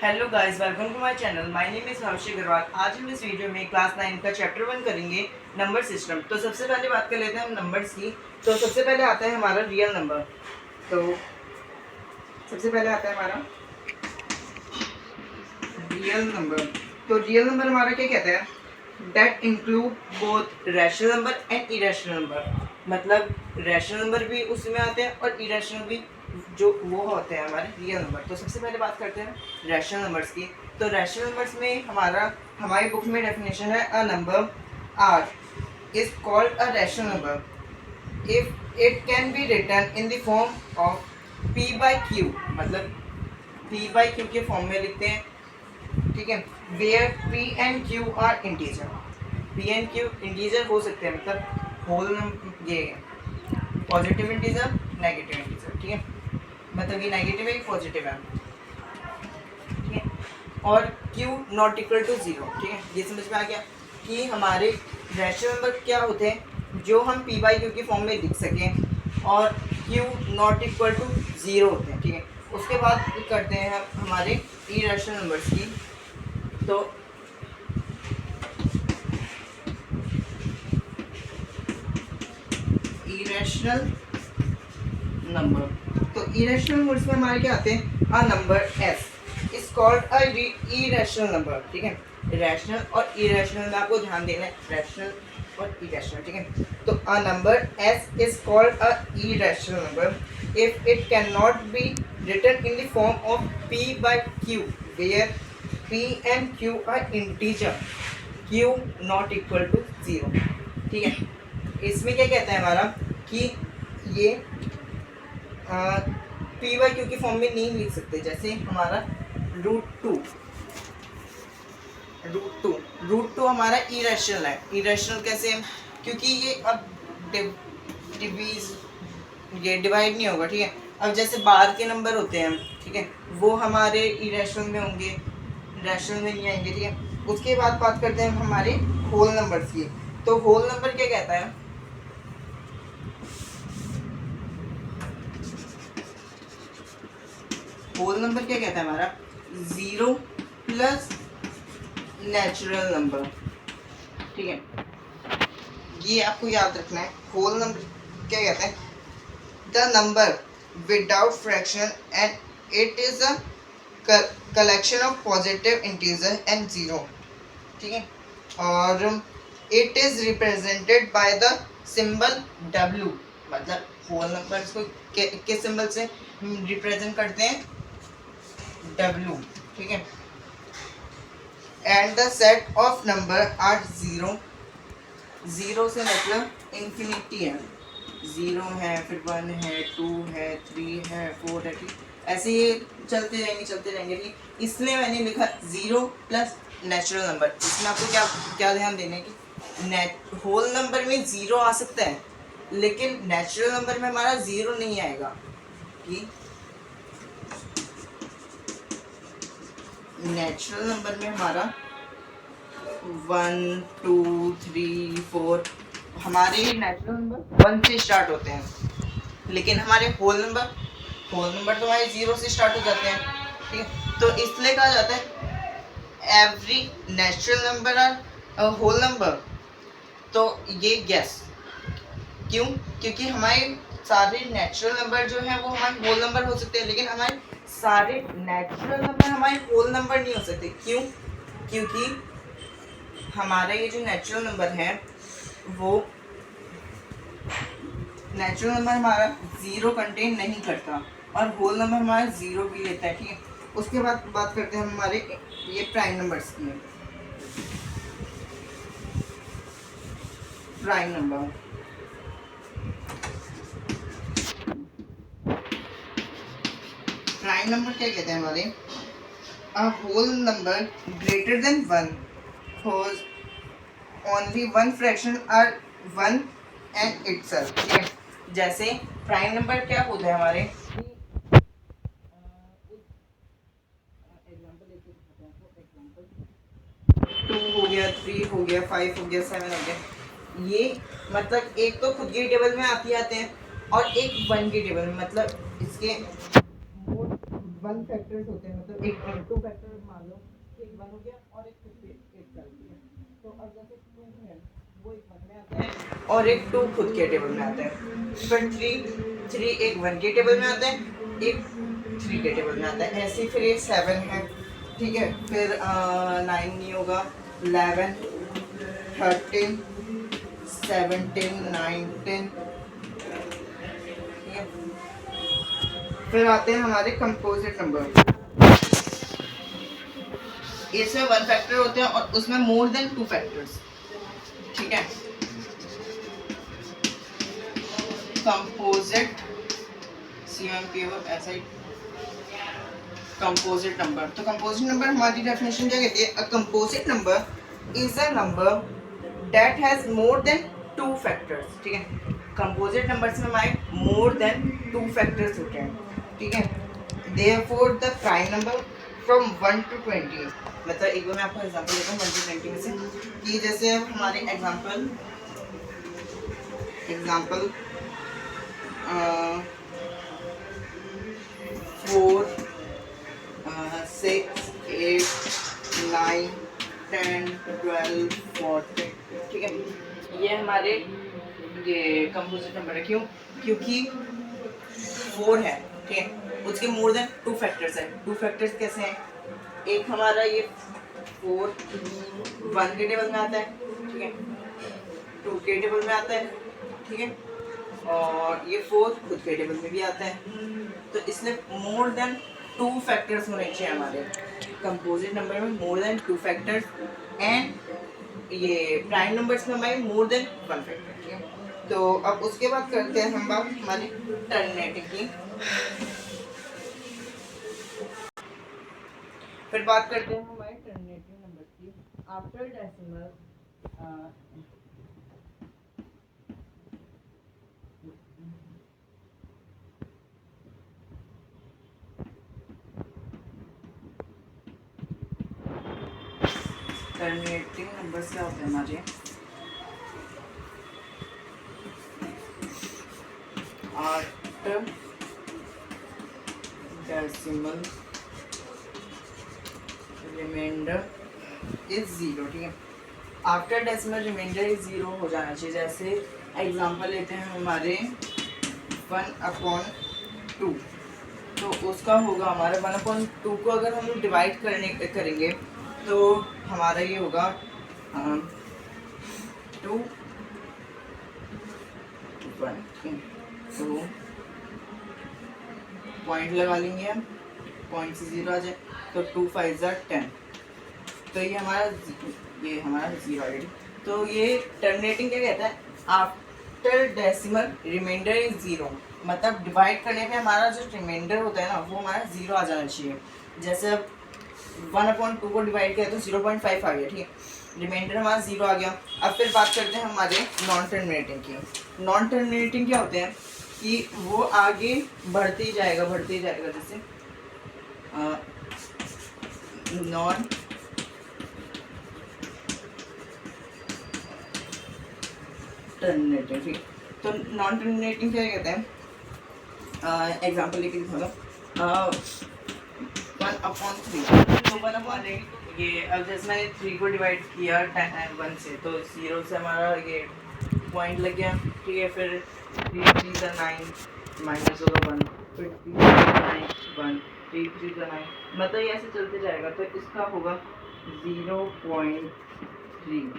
Hello guys, welcome to my channel. My name is Harshi Agarwal. आज हम इस वीडियो में क्लास 9 का चैप्टर 1 करेंगे, नंबर सिस्टम। तो सबसे पहले बात कर लेते हैं हम नंबर्स की। तो सबसे पहले आता है हमारा रियल नंबर। तो सबसे पहले आता है हमारा रियल नंबर। तो रियल नंबर हमारा क्या कहता है? That include both rational number and irrational number. मतलब रैशनल नंबर भी उसमें आते हैं और इरेशनल भी, जो वो होते हैं हमारे रियल नंबर। तो सबसे पहले बात करते हैं रैशनल नंबर्स की। तो रैशनल नंबर्स में हमारी बुक में डेफिनेशन है, a number R is called a rational number if it can be written in the form of P by Q. मतलब पी बाई क्यू के फॉर्म में लिखते हैं, ठीक है। Where P and Q are integer. P and Q integer हो सकते हैं, मतलब होल ये पॉजिटिव इंटीजर, नेगेटिव इंटीजर, ठीक है। मतलब ये नेगेटिव है, पॉजिटिव है, ठीक है। और Q not equal to zero, ठीक है। ये समझ में आ गया कि हमारे रैशनल नंबर क्या होते हैं जो हम पी बाई क्यू की फॉर्म में लिख सकें, और Q not equal to zero होते हैं, ठीक है। उसके बाद करते हैं हम हमारे इरेशनल नंबर्स की। तो इरेशनल नंबर, तो इरेशनल नंबर्स में हमारे क्या आते हैं? अ number S is called a irrational number, ठीक है। रैशनल और इरेशनल में आपको ध्यान देना है, रैशनल और इरेशनल, ठीक है। तो a number S is called a irrational number if it can not be written in the form of P by Q where P and Q are integer, Q not equal to zero, ठीक है। इसमें क्या कहता है हमारा कि ये P by Q की फॉर्म में नहीं लिख सकते। जैसे हमारा रूट टू, रूट टू हमारा इरेशनल है। इरेशनल कैसे? क्योंकि ये अब ये डिवाइड नहीं होगा, ठीक है। अब जैसे बाहर के नंबर होते हैं, ठीक है, वो हमारे इरेशनल में होंगे, रैशनल में नहीं आएंगे, ठीक है। उसके बाद बात करते हैं हमारे होल नंबर्स की। तो होल नंबर क्या कहता है? होल नंबर क्या कहता है हमारा? जीरो प्लस नेचुरल नंबर, ठीक है। ये आपको याद रखना है। होल नंबर क्या कहता है? The number without fraction and it is a collection of positive integer and zero, ठीक है। और it is represented by the symbol W। मतलब होल नंबर्स को किस सिंबल से रिप्रेजेंट करते हैं? W, ठीक है। And the set of number are zero, zero से मतलब इंफिनिटी है। जीरो है, फिर वन है, टू है, थ्री है, फोर है, ठीक। ऐसे ही चलते जाएंगे, ठीक। इसलिए मैंने लिखा जीरो प्लस नेचुरल नंबर। इसमें आपको क्या क्या ध्यान देना है कि होल नंबर में जीरो आ सकता है, लेकिन नेचुरल नंबर में हमारा जीरो नहीं आएगा। कि नेचुरल नंबर में हमारा वन, टू, थ्री, फोर, हमारे नेचुरल नंबर वन से स्टार्ट होते हैं, लेकिन हमारे होल नंबर तो हमारे जीरो से स्टार्ट हो जाते हैं, ठीक है। तो इसलिए कहा जाता है every natural number are whole number. तो ये गैस क्यों? क्योंकि हमारे सारे नेचुरल नंबर जो है वो हमारे होल नंबर हो सकते हैं, लेकिन हमारे सारे नेचुरल नंबर हमारे होल नंबर नहीं हो सकते। क्यों? क्योंकि हमारा ये जो नेचुरल नंबर है, वो नेचुरल नंबर हमारा जीरो कंटेन नहीं करता, और होल नंबर हमारा जीरो भी लेता है, ठीक है। उसके बाद बात करते हैं हमारे ये प्राइम नंबर्स की। प्राइम नंबर, प्राइम नंबर क्या कहते हैं हमारे? A whole number greater than one whose only one fraction are one and itself, ठीक है। जैसे प्राइम नंबर क्या होता है हमारे? टू हो गया, थ्री हो गया, फाइव हो गया, सेवन हो गया। ये मतलब एक तो खुद की टेबल में आते हैं, और एक वन की टेबल में। मतलब इसके वन फैक्टर्स होते हैं, मतलब एक टू फैक्टर मान लो, एक वन हो गया और एक खुद के एक चल गया। तो अब जैसे टू है वो एक वन में आता है और एक टू खुद के टेबल में आता है, फिर थ्री एक वन के टेबल में आता है, एक थ्री के टेबल में आता है, ऐसे फिर ये सेवन है, ठीक है, फिर 9 नहीं होगा, 11 13 17 19, ठीक है। फिर आते हैं हमारे कंपोजिट नंबर, इसमें वन फैक्टर होते हैं और उसमें मोर देन टू फैक्टर्स, ठीक है। कंपोजिट CMPO ऐसा ही कंपोजिट नंबर। तो कंपोजिट नंबर हमारी डेफिनेशन क्या कहती है? A composite number is a number that has more than two factors, ठीक है। कंपोजिट नंबर्स में हमारे मोर देन टू फैक्टर्स होते हैं, ठीक है। Therefore the prime number from 1 to 20, मतलब एक बार मैं आपको एग्जांपल देता हूँ 1 to 20 में से, कि जैसे अब हमारे एग्जांपल 4 6 8 9 10 12 14, ठीक है। ये हमारे ये कंपोजिट नंबर है, क्यों? क्योंकि 4 है, ठीक है, उसके मोर देन टू फैक्टर्स है। टू फैक्टर्स कैसे हैं? एक हमारा ये 4 वन के टेबल में आता है, ठीक है, टू के टेबल में आता है, ठीक है, और ये 4 खुद के टेबल में भी आता है। तो इसलिए मोर देन टू फैक्टर्स होने चाहिए हमारे कंपोजिट नंबर में, more than two factors, and ये प्राइम नंबर्स में हमारे मोर देन वन फैक्टर, ठीक है। तो अब उसके बाद करते हैं हम बात हमारी टर्मिनेटिंग की। फिर बात करते हैं हमारे टर्मिनेटिंग नंबर्स की। आफ्टर डेसिमल टर्मिनेटिंग नंबर्स क्या होते हैं हमारे? आफ्टर डेसिमल रिमाइंडर इज 0, ठीक है। आफ्टर डेसिमल रिमाइंडर इज 0 हो जाना चाहिए। जैसे एग्जांपल लेते हैं हमारे 1/2, तो उसका होगा हमारा 1/2 को अगर हम डिवाइड करेंगे तो हमारा ये होगा 2 1, तो पॉइंट लगा लेंगे हम, पॉइंट से 0 आ जाए, तो 2 5 10, तो ये हमारा 0 ऑलरेडी। तो ये टर्मिनेटिंग क्या कहता है? आफ्टर डेसिमल रिमाइंडर इज 0, मतलब डिवाइड करने पे हमारा जो रिमाइंडर होता है ना वो हमारा 0 आ जाना चाहिए। जैसे अब 1/2 को डिवाइड किया तो 0.5 आ गया, ठीक है, रिमाइंडर हमारा 0 आ गया। अब फिर बात करते हैं हमारे नॉन टर्मिनेटिंग की। नॉन टर्मिनेटिंग क्या होते हैं कि वो आगे बढ़ते ही जाएगा, जैसे नॉन टर्मिनेटिंग, ठीक। तो नॉन टर्मिनेटिंग क्या कहते हैं? एग्जाम्पल लेके दिखाऊंगा। 1/3, तो 1/8, ये अब जैसे मैंने 3 को डिवाइड किया 1 से, तो 0 से हमारा ये पॉइंट लग गया, ठीक है। फिर 3 3 9 माइनस होगा 1, फिर 3 9 1 3 3 9, मतलब ये ऐसे चलते जाएगा। तो इसका होगा 0.3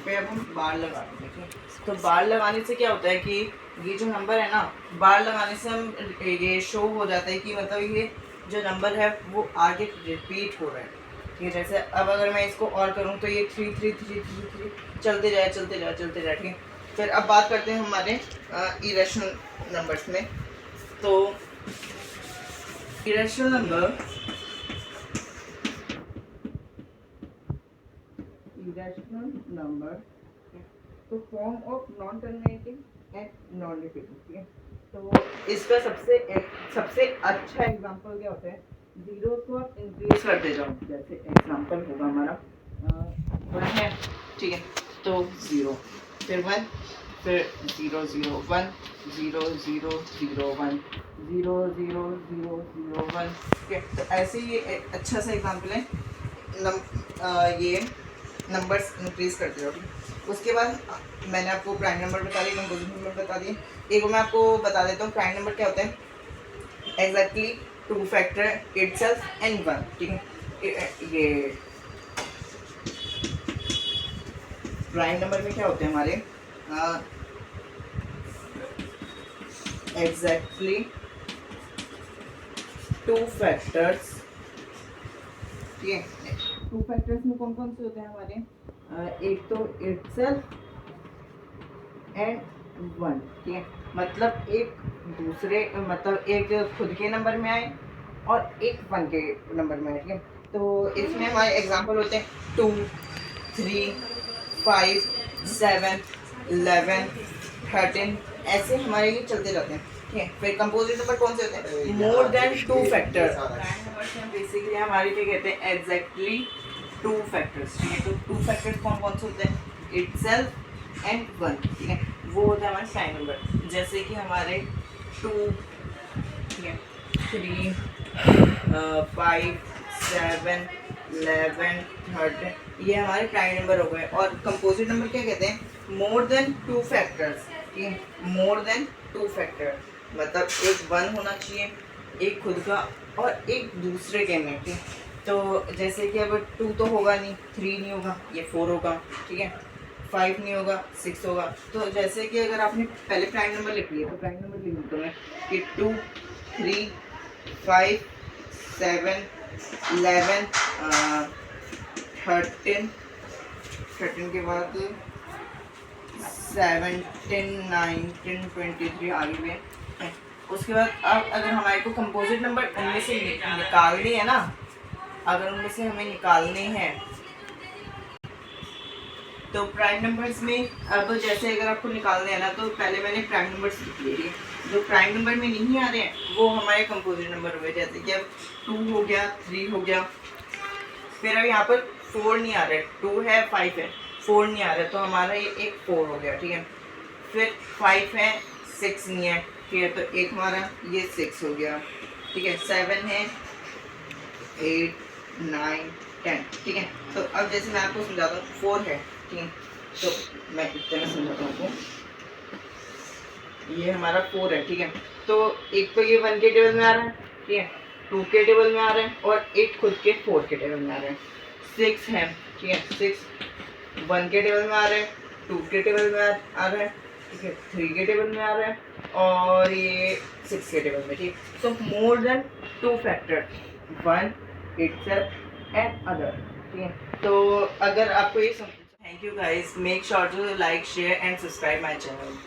पे अब हम बार लगा देंगे, ठीक है। तो बार लगाने से क्या होता है कि ये जो नंबर है ना, बार लगाने से हम ये शो हो जाता है कि मतलब ये जो नंबर है वो आगे रिपीट हो रहा है, ठीक है। जैसे अब अगर मैं इसको और करूँ तो ये 3 3 3 3 3 चलते जाए, ठीक है। फिर अब बात करते हैं हमारे इरेशनल नंबर्स में। तो इरेशनल नंबर तो form of non terminating and non repeating, ठीक है। तो इसका सबसे अच्छा एग्जांपल क्या होता है? 0 को आप इंक्रीज करते जाओ। जैसे एग्जांपल होगा हमारा 1 है, ठीक है, तो 0, फिर 1, फिर 0 0 1 0 0 0 1 0 0 0 0 1। ठीक है, तो ऐसे ही अच्छा सा एग्जाम्पल है। ये नंबर्स इंक्रीज करते जाओ। उसके बाद मैंने आपको प्राइम नंबर बता दिए, कंपोजिट नंबर बता दिए। एक मैं आपको बता देता हूँ प्राइम नंबर क्या होता है। Exactly 2 factor itself and 1। ठीक है, ये प्राइम नंबर में क्या होते हैं हमारे एग्जैक्टली 2 फैक्टर्स। ठीक है, 2 फैक्टर्स में कौन कौन से होते हैं हमारे, एक तो इटसेल्फ एंड 1। ठीक है, मतलब एक दूसरे, मतलब एक खुद के नंबर में आए और एक 1 के नंबर में आए। ठीक है, तो इसमें हमारे एग्जांपल होते हैं 2 3 5 7 11 13, ऐसे हमारे ये चलते रहते हैं। ठीक है, फिर कंपोजिट नंबर कौन से होते हैं, मोर देन 2 फैक्टर। बेसिकली हमारे क्या कहते हैं, एग्जैक्टली 2 फैक्टर्स। ठीक है, तो 2 फैक्टर्स कौन कौन से होते हैं, इटसेल्फ एंड 1। ठीक है, वो होता है हमारे प्राइम नंबर। जैसे कि हमारे 2, ठीक है, 3 5 7 11 13, ये हमारे प्राइम नंबर हो गए। और कंपोजिट नंबर क्या कहते हैं, मोर देन 2 फैक्टर्स। ठीक है, मोर देन 2 फैक्टर, मतलब एक 1 होना चाहिए, एक खुद का और एक दूसरे के में। ठीक है, तो जैसे कि अब 2 तो होगा नहीं, 3 नहीं होगा, ये 4 होगा। ठीक है, 5 नहीं होगा, 6 होगा। तो जैसे कि अगर आपने पहले प्राइम नंबर लिख लिया, तो प्राइम नंबर लिख देता हूँ मैं कि 2 3 5 7 11 13 के बाद 17 19 23 आगे भी है। उसके बाद अब अगर हमारे को कंपोजिट नंबर उनमें से निकालनी है ना, अगर उनमें से हमें निकालने हैं, तो प्राइम नंबर्स में अब जैसे अगर आपको निकालने हैं ना, तो पहले मैंने प्राइम नंबर्स लिख लिए। जो प्राइम नंबर में नहीं आ रहे हैं वो हमारे कंपोजिट नंबर हुए। जैसे कि अब 2 हो गया, 3 हो गया, फिर अब यहाँ पर 4 नहीं आ रहा है, 2 है 5 है, 4 नहीं आ रहा है, तो हमारा ये एक 4 हो गया। ठीक है, फिर 5 है, 6 नहीं है। ठीक है, तो एक हमारा ये 6 हो गया। ठीक है, 7 है, 8 9 10। ठीक है, तो अब जैसे मैं आपको समझाता हूँ, 4 है। ठीक है, तो मैं इतने में समझाता हूँ आपको, ये हमारा 4 है। ठीक है, तो एक तो ये 1 के टेबल में आ रहा है, ठीक है, 2 के टेबल में आ रहा है, और एक खुद के 4 के टेबल में आ रहा है। 6 है, ठीक है, 6 1 के टेबल में आ रहा है, 2 के टेबल में आ रहा है, ठीक है, 3 के टेबल में आ रहा है, और ये 6 के टेबल में। ठीक, so more than 2 factor, 1 itself and other. ठीक है, तो अगर आपको ये समझ, thank you guys, make sure to like share and subscribe my channel.